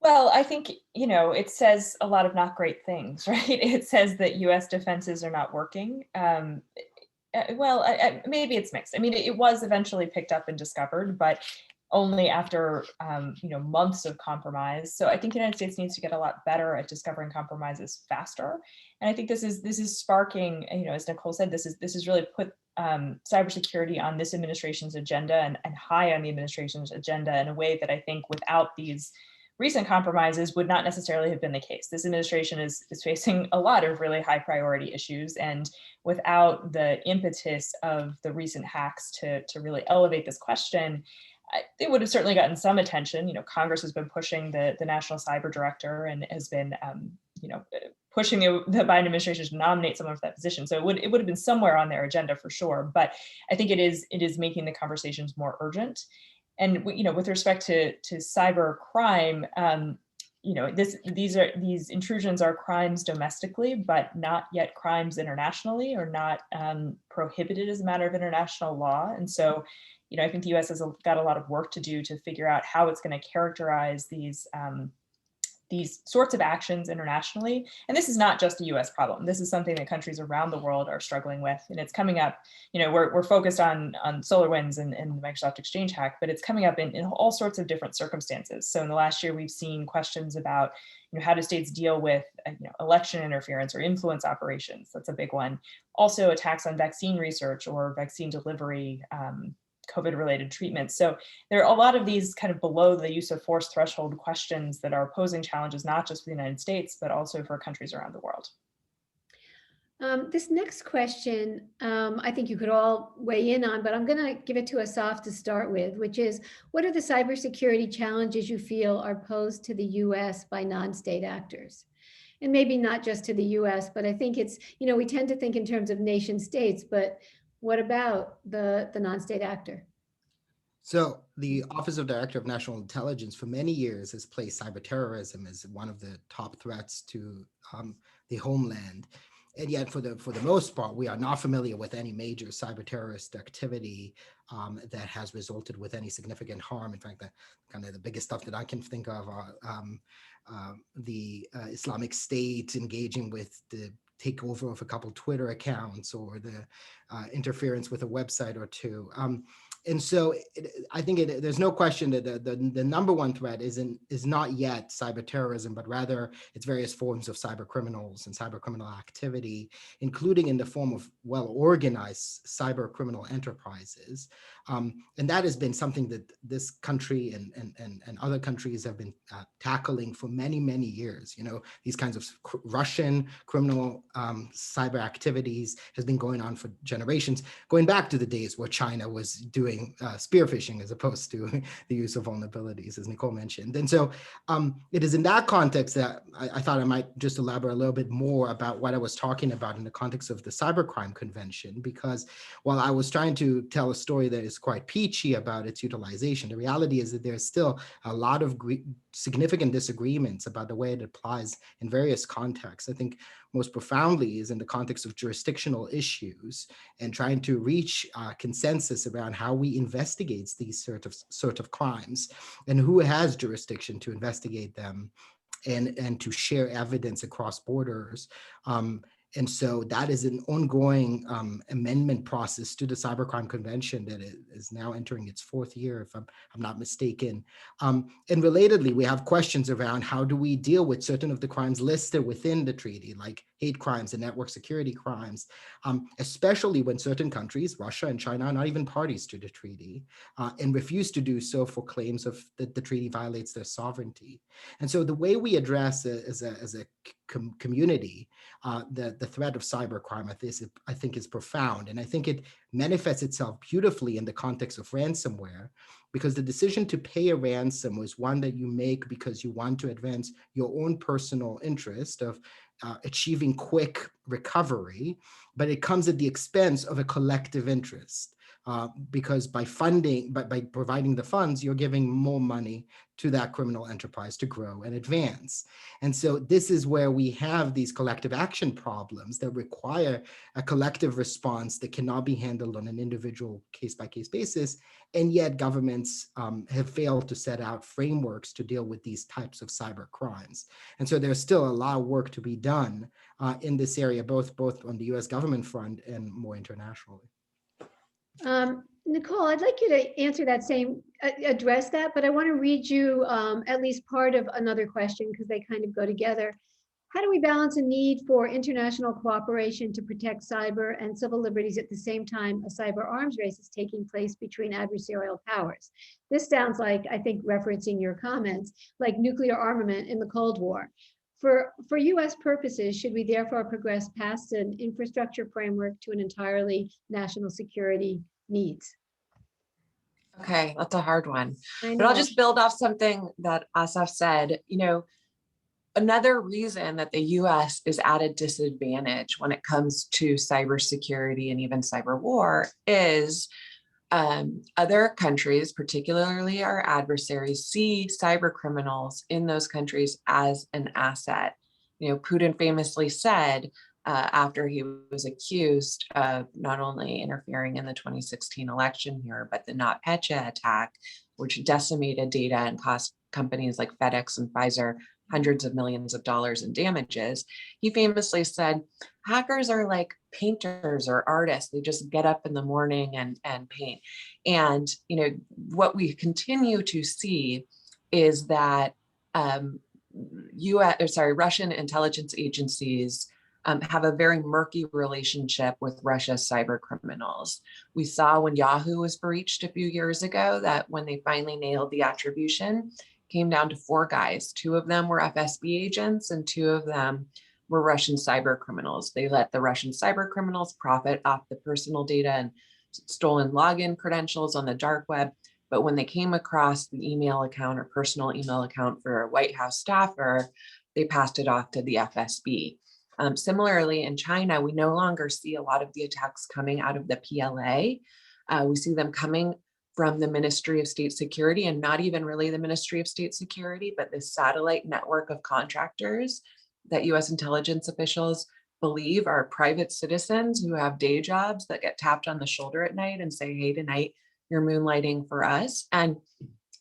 Well, I think, it says a lot of not great things, right? It says that US defenses are not working. Maybe it's mixed. I mean, it was eventually picked up and discovered, but only after, months of compromise. So I think the United States needs to get a lot better at discovering compromises faster. And I think this is sparking, as Nicole said, this is really put cybersecurity on this administration's agenda and high on the administration's agenda in a way that I think without these recent compromises would not necessarily have been the case. This administration is facing a lot of really high priority issues, and without the impetus of the recent hacks to really elevate this question, they would have certainly gotten some attention. Congress has been pushing the National Cyber Director and has been pushing the Biden administration to nominate someone for that position. So it would have been somewhere on their agenda for sure. But I think it is making the conversations more urgent. And with respect to cyber crime, these intrusions are crimes domestically, but not yet crimes internationally, or not prohibited as a matter of international law. And so, I think the U.S. has got a lot of work to do to figure out how it's going to characterize these sorts of actions internationally. And this is not just a US problem. This is something that countries around the world are struggling with. And it's coming up, we're focused on SolarWinds and the Microsoft Exchange hack, but it's coming up in all sorts of different circumstances. So in the last year, we've seen questions about, how do states deal with election interference or influence operations? That's a big one. Also attacks on vaccine research or vaccine delivery, COVID-related treatments. So there are a lot of these kind of below the use of force threshold questions that are posing challenges, not just for the United States, but also for countries around the world. This next question, I think you could all weigh in on, but I'm going to give it to Asaf to start with, which is, what are the cybersecurity challenges you feel are posed to the U.S. by non-state actors? And maybe not just to the U.S., but I think it's, we tend to think in terms of nation states, but what about the non-state actor? So the Office of Director of National Intelligence for many years has placed cyber terrorism as one of the top threats to the homeland. And yet for the most part, we are not familiar with any major cyber terrorist activity that has resulted with any significant harm. In fact, the biggest stuff that I can think of are the Islamic State engaging with the takeover of a couple Twitter accounts, or the interference with a website or two. And so I think there's no question that the number one threat is not yet cyber terrorism, but rather it's various forms of cyber criminals and cyber criminal activity, including in the form of well-organized cyber criminal enterprises. And that has been something that this country and other countries have been tackling for many, many years. These kinds of Russian criminal cyber activities has been going on for generations, going back to the days where China was doing spear phishing as opposed to the use of vulnerabilities, as Nicole mentioned. And so it is in that context that I thought I might just elaborate a little bit more about what I was talking about in the context of the Cybercrime Convention, because while I was trying to tell a story that is quite peachy about its utilization, the reality is that there's still a lot of significant disagreements about the way it applies in various contexts. I think most profoundly is in the context of jurisdictional issues and trying to reach consensus around how we investigate these sort of crimes and who has jurisdiction to investigate them and to share evidence across borders. And so that is an ongoing amendment process to the Cybercrime Convention that is now entering its fourth year, if I'm not mistaken. And relatedly, we have questions around how do we deal with certain of the crimes listed within the treaty, like hate crimes and network security crimes, especially when certain countries, Russia and China, are not even parties to the treaty and refuse to do so for claims of that the treaty violates their sovereignty. And so the way we address as a community the threat of cybercrime, I think is profound. And I think it manifests itself beautifully in the context of ransomware, because the decision to pay a ransom was one that you make because you want to advance your own personal interest of achieving quick recovery, but it comes at the expense of a collective interest. Because by providing the funds, you're giving more money to that criminal enterprise to grow and advance. And so this is where we have these collective action problems that require a collective response that cannot be handled on an individual case-by-case basis. And yet governments have failed to set out frameworks to deal with these types of cyber crimes. And so there's still a lot of work to be done in this area, both on the US government front and more internationally. Nicole, I'd like you to answer that address that, but I want to read you at least part of another question because they kind of go together. How do we balance a need for international cooperation to protect cyber and civil liberties at the same time a cyber arms race is taking place between adversarial powers? This sounds like, I think, referencing your comments, like nuclear armament in the Cold War. For US purposes, should we therefore progress past an infrastructure framework to an entirely national security needs? Okay, that's a hard one. I But I'll know. just build off something that Asaf said. another reason that the US is at a disadvantage when it comes to cybersecurity and even cyber war is other countries, particularly our adversaries, see cyber criminals in those countries as an asset. You know, Putin famously said after he was accused of not only interfering in the 2016 election here, but the NotPetya attack, which decimated data and cost companies like FedEx and Pfizer hundreds of millions of dollars in damages. He famously said, hackers are like painters or artists. They just get up in the morning and paint. And, you know, what we continue to see is that Russian intelligence agencies have a very murky relationship with Russia's cyber criminals. We saw when Yahoo was breached a few years ago that when they finally nailed the attribution, came down to 4 guys. 2 of them were FSB agents and 2 of them were Russian cyber criminals. They let the Russian cyber criminals profit off the personal data and stolen login credentials on the dark web. But when they came across the email account or personal email account for a White House staffer, they passed it off to the FSB. Similarly, in China, we no longer see a lot of the attacks coming out of the PLA. We see them coming from the Ministry of State Security, and not even really the Ministry of State Security, but this satellite network of contractors that US intelligence officials believe are private citizens who have day jobs that get tapped on the shoulder at night and say, hey, tonight you're moonlighting for us. And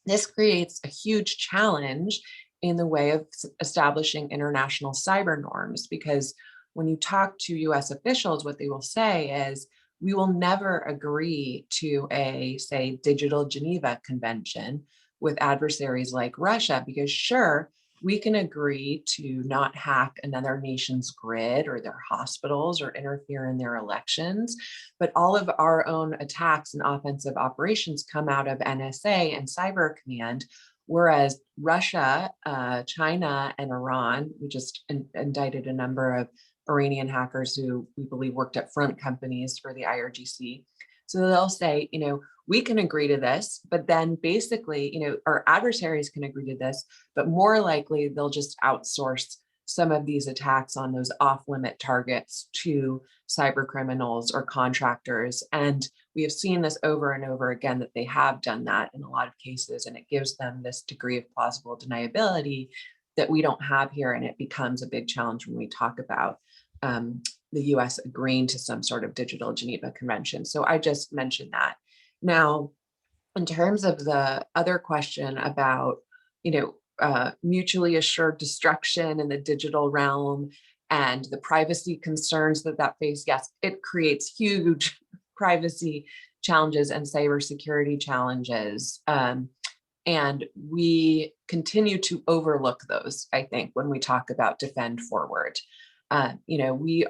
this creates a huge challenge in the way of establishing international cyber norms, because when you talk to US officials, what they will say is, we will never agree to a, say, digital Geneva Convention with adversaries like Russia, because sure, we can agree to not hack another nation's grid or their hospitals or interfere in their elections, but all of our own attacks and offensive operations come out of NSA and Cyber Command, whereas Russia, China, and Iran, we just indicted a number of Iranian hackers who we believe worked at front companies for the IRGC. So they'll say, you know, we can agree to this, but then basically, you know, our adversaries can agree to this, but more likely they'll just outsource some of these attacks on those off-limit targets to cyber criminals or contractors. And we have seen this over and over again that they have done that in a lot of cases, and it gives them this degree of plausible deniability that we don't have here, and it becomes a big challenge when we talk about the US agreeing to some sort of digital Geneva Convention. So I just mentioned that. Now, in terms of the other question about, you know, mutually assured destruction in the digital realm and the privacy concerns that face, yes, it creates huge privacy challenges and cybersecurity challenges. And we continue to overlook those, I think, when we talk about Defend Forward. You know, we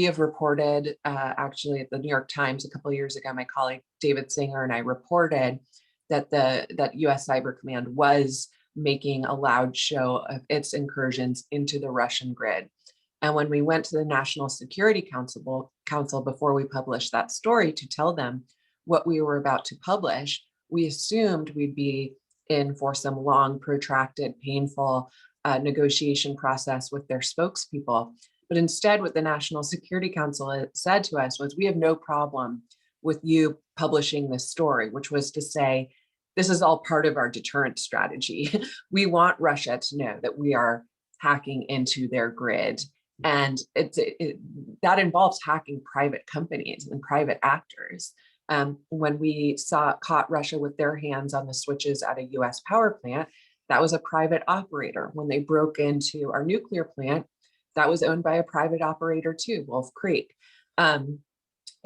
have reported, actually at the New York Times a couple of years ago, my colleague David Singer and I reported that US Cyber Command was making a loud show of its incursions into the Russian grid. And when we went to the National Security Council before we published that story to tell them what we were about to publish, we assumed we'd be in for some long, protracted, painful negotiation process with their spokespeople. But instead, what the National Security Council said to us was, we have no problem with you publishing this story, which was to say, this is all part of our deterrent strategy. We want Russia to know that we are hacking into their grid. And that involves hacking private companies and private actors. When we caught Russia with their hands on the switches at a US power plant, that was a private operator. When they broke into our nuclear plant, that was owned by a private operator too, Wolf Creek.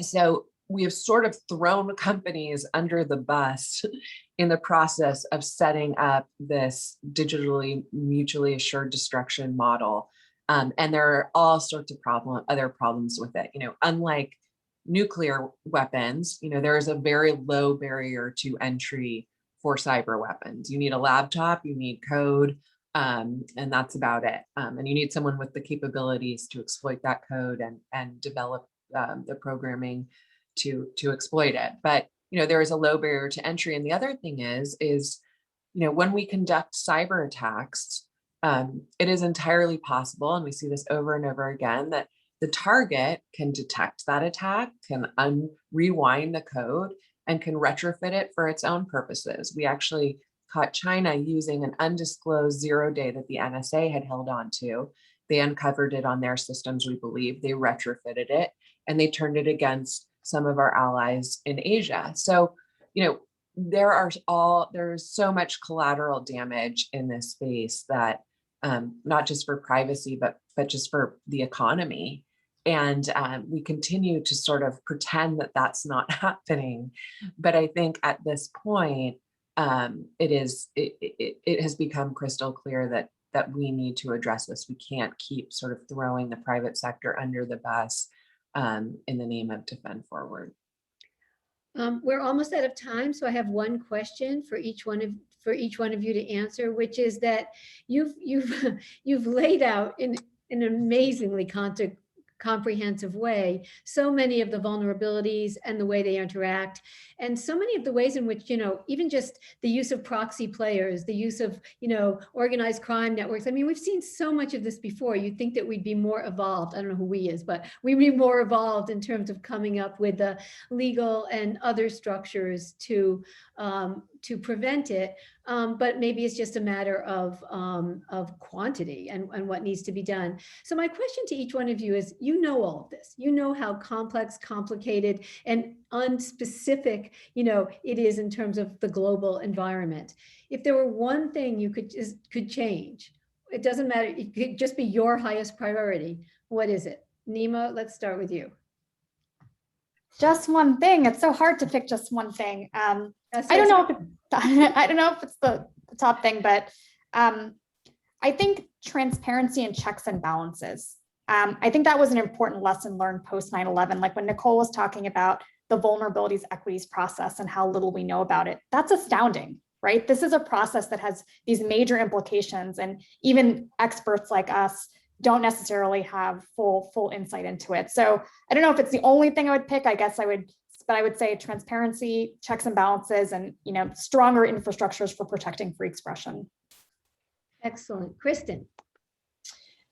So we have sort of thrown companies under the bus in the process of setting up this digitally mutually assured destruction model. And there are all sorts of other problems with it. You know, unlike nuclear weapons, you know, there is a very low barrier to entry for cyber weapons. You need a laptop, you need code, and that's about it. And you need someone with the capabilities to exploit that code and develop the programming to exploit it. But you know, there is a low barrier to entry. And the other thing is, you know, when we conduct cyber attacks, It is entirely possible, and we see this over and over again, that the target can detect that attack, can rewind the code, and can retrofit it for its own purposes. We actually caught China using an undisclosed 0-day that the NSA had held on to. They uncovered it on their systems, we believe. They retrofitted it, and they turned it against some of our allies in Asia. So, there's so much collateral damage in this space that not just for privacy, but just for the economy. And we continue to sort of pretend that that's not happening. But I think at this point, it has become crystal clear that we need to address this. We can't keep sort of throwing the private sector under the bus in the name of Defend Forward. We're almost out of time, so I have one question for each one of you to answer, which is that you've laid out in an amazingly comprehensive way so many of the vulnerabilities and the way they interact, and so many of the ways in which, even just the use of proxy players, the use of, organized crime networks. I mean, we've seen so much of this before. You'd think that we'd be more evolved. I don't know who we is, but we'd be more evolved in terms of coming up with the legal and other structures to prevent it. But maybe it's just a matter of quantity and what needs to be done. So my question to each one of you is, all of this, how complex, complicated, and unspecific, it is in terms of the global environment. If there were one thing you could change, it doesn't matter, it could just be your highest priority. What is it? Nima, let's start with you. Just one thing. It's so hard to pick just one thing. I don't know if it's the top thing, but I think transparency and checks and balances. I think that was an important lesson learned post 9/11. Like when Nicole was talking about the vulnerabilities equities process and how little we know about it, that's astounding, right? This is a process that has these major implications, and even experts like us don't necessarily have full insight into it. So I don't know if it's the only thing I would pick. I guess I would say transparency, checks and balances, and stronger infrastructures for protecting free expression. Excellent. Kristen.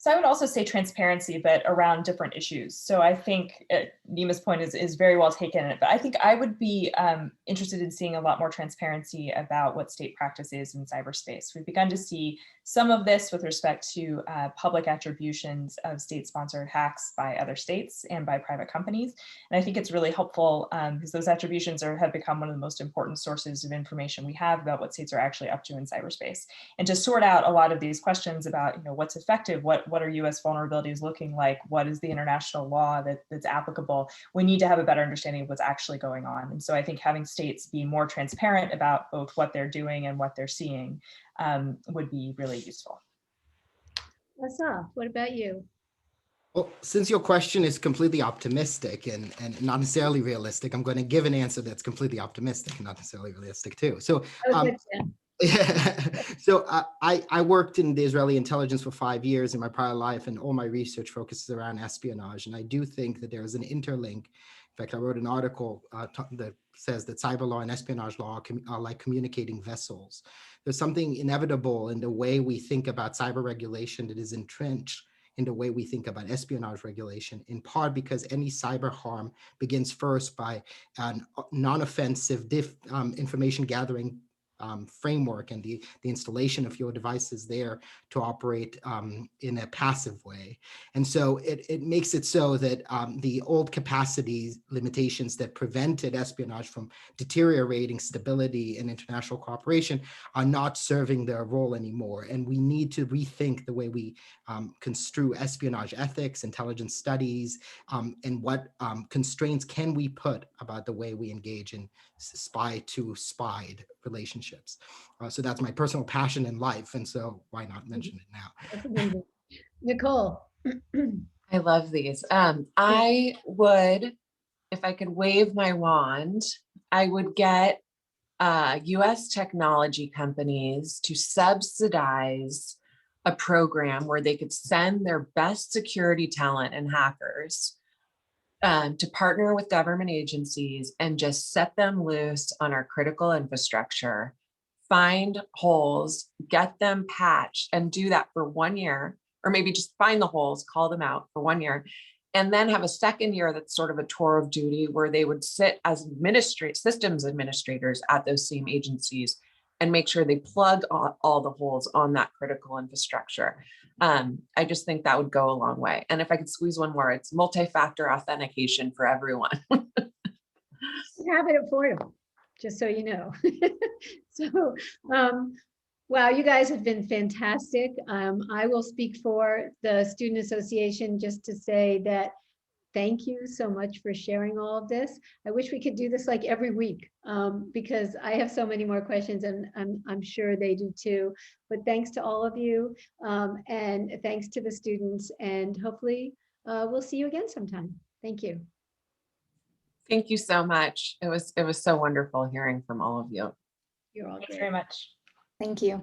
So I would also say transparency, but around different issues. So I think Nima's point is very well taken, but I think I would be interested in seeing a lot more transparency about what state practice is in cyberspace. We've begun to see some of this with respect to public attributions of state-sponsored hacks by other states and by private companies. And I think it's really helpful because those attributions have become one of the most important sources of information we have about what states are actually up to in cyberspace. And to sort out a lot of these questions about what's effective, what are US vulnerabilities looking like, what is the international law that's applicable, we need to have a better understanding of what's actually going on. And so I think having states be more transparent about both what they're doing and what they're seeing would be really useful. Asaf, what about you? Well, since your question is completely optimistic and not necessarily realistic, I'm going to give an answer that's completely optimistic and not necessarily realistic too. So, so I worked in the Israeli intelligence for 5 years in my prior life, and all my research focuses around espionage. And I do think that there is an interlink. In fact, I wrote an article that says that cyber law and espionage law are like communicating vessels. There's something inevitable in the way we think about cyber regulation that is entrenched in the way we think about espionage regulation, in part because any cyber harm begins first by a non-offensive information gathering framework and the installation of your devices there to operate in a passive way. And so it makes it so that the old capacity limitations that prevented espionage from deteriorating stability and international cooperation are not serving their role anymore. And we need to rethink the way we construe espionage ethics, intelligence studies, and what constraints can we put about the way we engage in spy to spied relationships. So that's my personal passion in life. And so why not mention it now? Nicole. I love these. I would, if I could wave my wand, I would get US technology companies to subsidize a program where they could send their best security talent and hackers to partner with government agencies and just set them loose on our critical infrastructure find holes, get them patched, and do that for 1 year, or maybe just find the holes, call them out for 1 year, and then have a second year that's sort of a tour of duty where they would sit as systems administrators at those same agencies and make sure they plug all the holes on that critical infrastructure. I just think that would go a long way. And if I could squeeze one more, it's multi-factor authentication for everyone. We have it at Fordham, just so you know. So, wow, you guys have been fantastic. I will speak for the Student Association just to say that thank you so much for sharing all of this. I wish we could do this like every week because I have so many more questions and I'm sure they do too. But thanks to all of you and thanks to the students, and hopefully we'll see you again sometime. Thank you. Thank you so much. It was so wonderful hearing from all of you. You're all Thanks great. very much. Thank you.